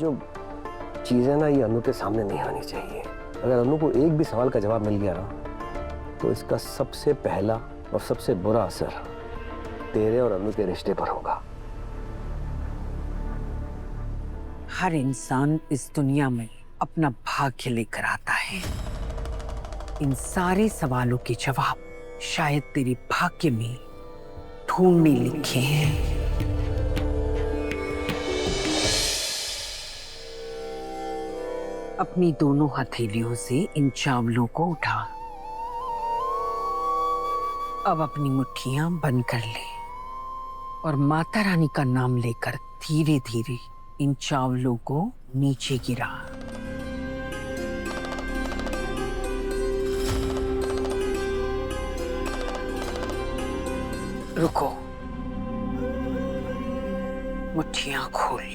जो चीजें ना ये अनु के सामने नहीं आनी चाहिए। अगर अनु को एक भी सवाल का जवाब मिल गया ना तो इसका सबसे पहला और सबसे बुरा असर तेरे और अनु के रिश्ते पर होगा। हर इंसान इस दुनिया में अपना भाग्य लेकर आता है। इन सारे सवालों के जवाब शायद तेरे भाग्य में ढूंढने लिखे हैं। अपनी दोनों हथेलियों से इन चावलों को उठा। अब अपनी मुट्ठियां बंद कर ले और माता रानी का नाम लेकर धीरे धीरे इन चावलों को नीचे गिरा। रुको, मुट्ठियां खोल।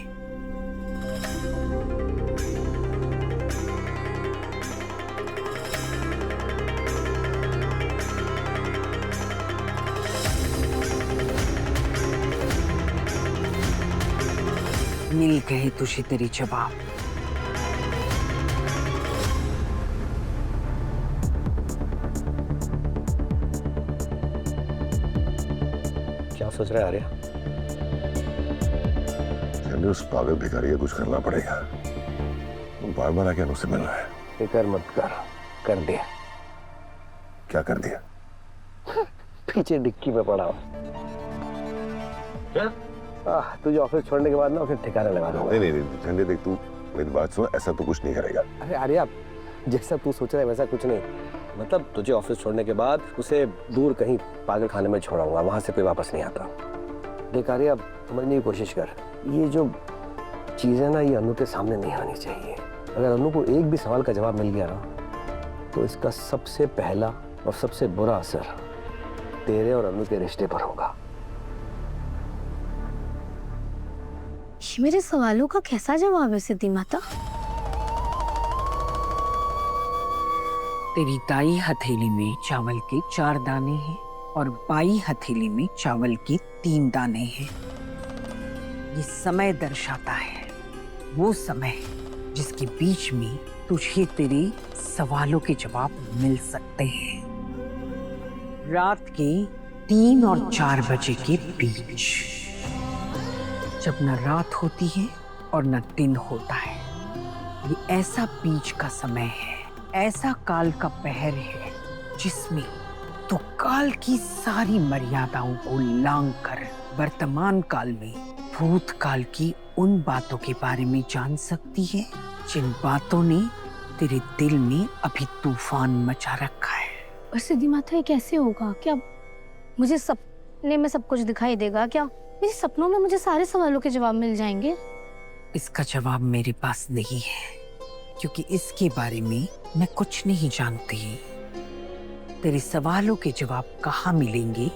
मिल गए तुझे तेरे जवाब। क्या सोच रहा है आर्या? उस पागल भिखारी का कुछ करना पड़ेगा। वो बार बार आके मुझसे मिल रहा है। फिक्र मत कर दिया। क्या कर दिया? पीछे डिक्की में पड़ा। तुझे ऑफिस छोड़ने के बाद ना फिर ठिकाना लगा दूंगा। नहीं झंडे देख, तू मेरी बात सुन, ऐसा तो कुछ नहीं करेगा। अरे आर्या, जैसा तू सोच रहा है वैसा कुछ नहीं। मतलब तुझे ऑफिस छोड़ने के बाद उसे दूर कहीं पागल खाने में छोड़ाऊंगा, वहां से कोई वापस नहीं आता। देख आर्या, समझने की कोशिश कर। ये जो चीजें ना ये अनु के सामने नहीं आनी चाहिए। अगर अनु को एक भी सवाल का जवाब मिल गया ना तो इसका सबसे पहला और सबसे बुरा असर तेरे और अनु के रिश्ते पर होगा। ये मेरे सवालों का कैसा जवाब है सिद्धि माता? तेरी दाई हथेली में चावल के 4 दाने हैं और बाई हथेली में चावल के 3 दाने हैं। ये समय दर्शाता है, वो समय जिसके बीच में तुझे तेरे सवालों के जवाब मिल सकते हैं। रात के 3 और 4 बजे के बीच, जब न रात होती है और न दिन होता है। ये ऐसा बीच का समय है, ऐसा काल का पहर है जिसमें तो काल की सारी मर्यादाओं को लांघ कर वर्तमान काल में भूतकाल की उन बातों के बारे में जान सकती है जिन बातों ने तेरे दिल में अभी तूफान मचा रखा है। और सिद्धि माता, ये कैसे होगा? क्या मुझे सपने में सब कुछ दिखाई देगा? क्या मेरे सपनों में मुझे सारे सवालों के जवाब मिल जाएंगे? इसका जवाब मेरे पास नहीं है, क्योंकि इसके बारे में मैं कुछ नहीं जानती। तेरे सवालों के जवाब कहाँ मिलेंगे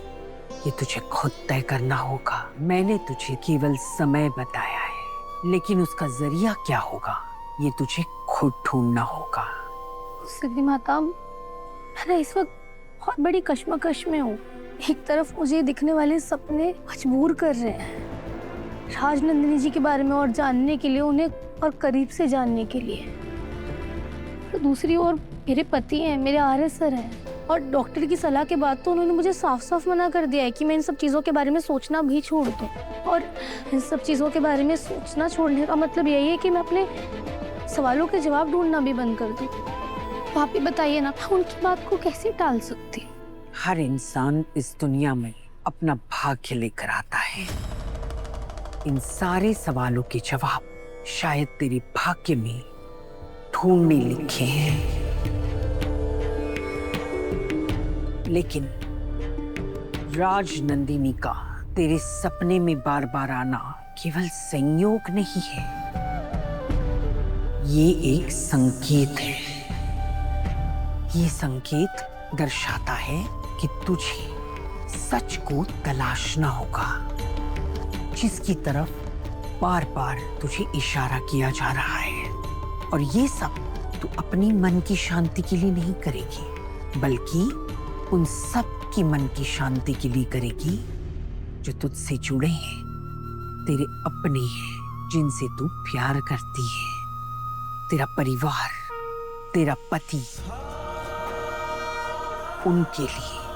ये तुझे खुद तय करना होगा। मैंने तुझे केवल समय बताया है, लेकिन उसका जरिया क्या होगा ये तुझे खुद ढूंढना होगा। सिद्धि माता, मैं ना इस वक्त बहुत बड़ी कश्मकश में हूँ। एक तरफ मुझे दिखने वाले सपने मजबूर कर रहे हैं राजनंदिनी जी के बारे में और जानने के लिए, उन्हें और करीब से जानने के लिए। तो दूसरी ओर मेरे पति हैं, मेरे आर्य सर हैं, और डॉक्टर की सलाह के बाद तो उन्होंने मुझे साफ साफ मना कर दिया है कि मैं इन सब चीज़ों के बारे में सोचना भी छोड़ दूँ। और इन सब चीज़ों के बारे में सोचना छोड़ने का मतलब यही है कि मैं अपने सवालों के जवाब ढूंढना भी बंद कर दूँ। तो आप ही बताइए ना, मैं उनकी बात को कैसे टाल सकती? हर इंसान इस दुनिया में अपना भाग्य लेकर आता है। इन सारे सवालों के जवाब शायद तेरे भाग्य में ढूंढने लिखे हैं। लेकिन राजनंदिनी का तेरे सपने में बार बार आना केवल संयोग नहीं है, ये एक संकेत है। ये संकेत दर्शाता है कि तुझे सच को तलाशना होगा, जिसकी तरफ बार बार तुझे इशारा किया जा रहा है। और ये सब तू अपनी मन की शांति के लिए नहीं करेगी, बल्कि उन सब की मन की शांति के लिए करेगी जो तुझसे जुड़े हैं, तेरे अपने हैं, जिनसे तू प्यार करती है, तेरा परिवार, तेरा पति, उनके लिए।